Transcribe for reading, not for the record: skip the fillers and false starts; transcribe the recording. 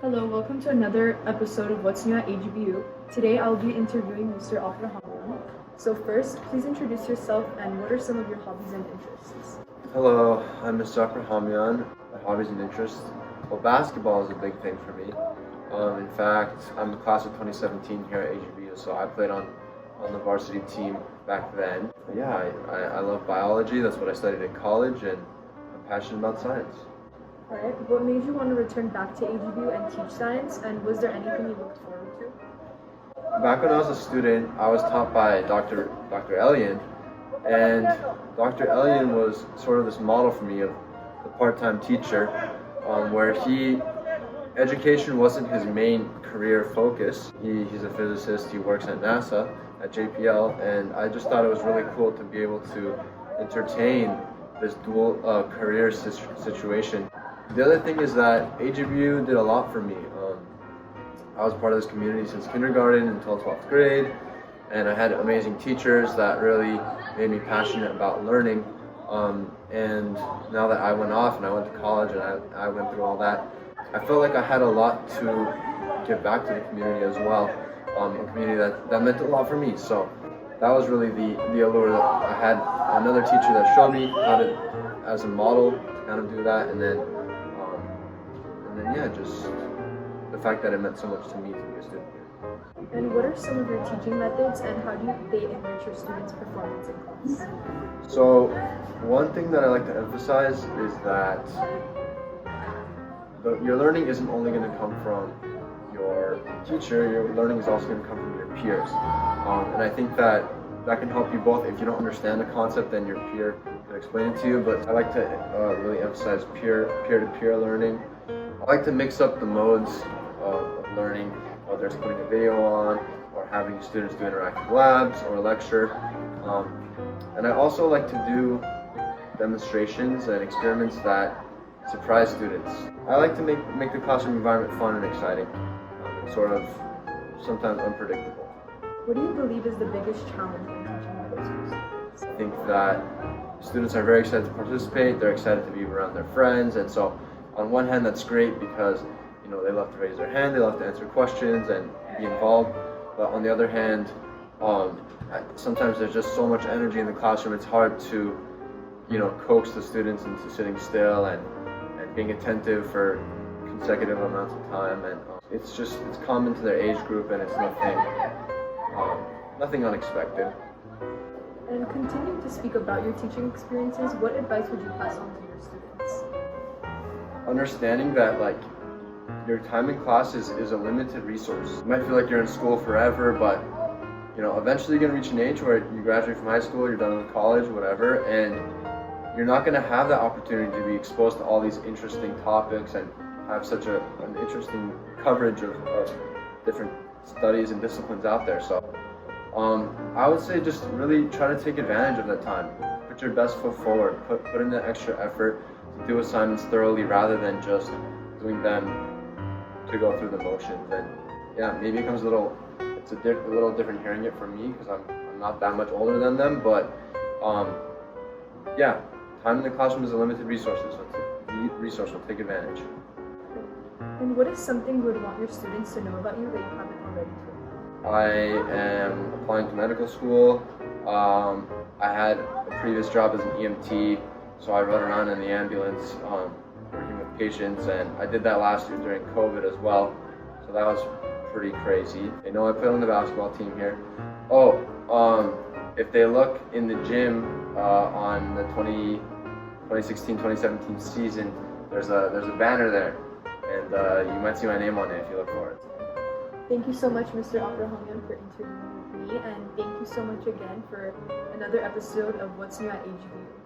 Hello, welcome to another episode of What's New at AGBU. Today I'll be interviewing Mr. Aprahamian. So first, please introduce yourself and what are some of your hobbies and interests? Hello, I'm Mr. Aprahamian. My hobbies and interests. Well, basketball is a big thing for me. In fact, I'm the class of 2017 here at AGBU, so I played on the varsity team back then. But yeah, I love biology. That's what I studied in college, and I'm passionate about science. Alright, what made you want to return back to AGBU and teach science, and was there anything you looked forward to? Back when I was a student, I was taught by Dr. Yaralian, and Dr. Yaralian was sort of this model for me of the part-time teacher, where education wasn't his main career focus. He's a physicist, he works at NASA, at JPL, and I just thought it was really cool to be able to entertain this dual career situation. The other thing is that AGBU did a lot for me. I was part of this community since kindergarten until 12th grade, and I had amazing teachers that really made me passionate about learning. And now that I went off and I went to college and I went through all that, I felt like I had a lot to give back to the community as well. A community that meant a lot for me. So that was really the allure. That I had another teacher that showed me how to, as a model, to kind of do that, and then yeah, just the fact that it meant so much to me to be a student here. And what are some of your teaching methods, and how do they enrich your students' performance in class? So one thing that I like to emphasize is that your learning isn't only going to come from your teacher, your learning is also going to come from your peers. And I think that can help you both. If you don't understand a concept, then your peer can explain it to you. But I like to really emphasize peer-to-peer learning. I like to mix up the modes of learning, whether it's putting a video on or having students do interactive labs or a lecture. And I also like to do demonstrations and experiments that surprise students. I like to make the classroom environment fun and exciting, and sort of sometimes unpredictable. What do you believe is the biggest challenge when teaching middle school students? I think that students are very excited to participate, they're excited to be around their friends, and so on one hand that's great because they love to raise their hand, they love to answer questions and be involved, but on the other hand, sometimes there's just so much energy in the classroom, it's hard to coax the students into sitting still and being attentive for consecutive amounts of time, and it's common to their age group, and it's nothing unexpected. And continuing to speak about your teaching experiences, what advice would you pass on to your students? Understanding that your time in class is a limited resource. You might feel like you're in school forever, but eventually you're going to reach an age where you graduate from high school, you're done with college, whatever, and you're not going to have that opportunity to be exposed to all these interesting topics and have such an interesting coverage of different studies and disciplines out there. So I would say just really try to take advantage of that time. Put your best foot forward, put in the extra effort to do assignments thoroughly rather than just doing them to go through the motions. And yeah, maybe it's a little different hearing it from me because I'm not that much older than them, but yeah, time in the classroom is a limited resource, so take advantage. And what is something you would want your students to know about you that you haven't already told them? I am applying to medical school. I had a previous job as an EMT, so I rode around in the ambulance working with patients, and I did that last year during COVID as well, so that was pretty crazy. I played on the basketball team here. If they look in the gym on the 2016-2017 season, there's a banner there, and you might see my name on it if you look for it. Thank you so much, Mr. Aprahamian, for interviewing with me, and thank you so much again for another episode of What's New at AGBU.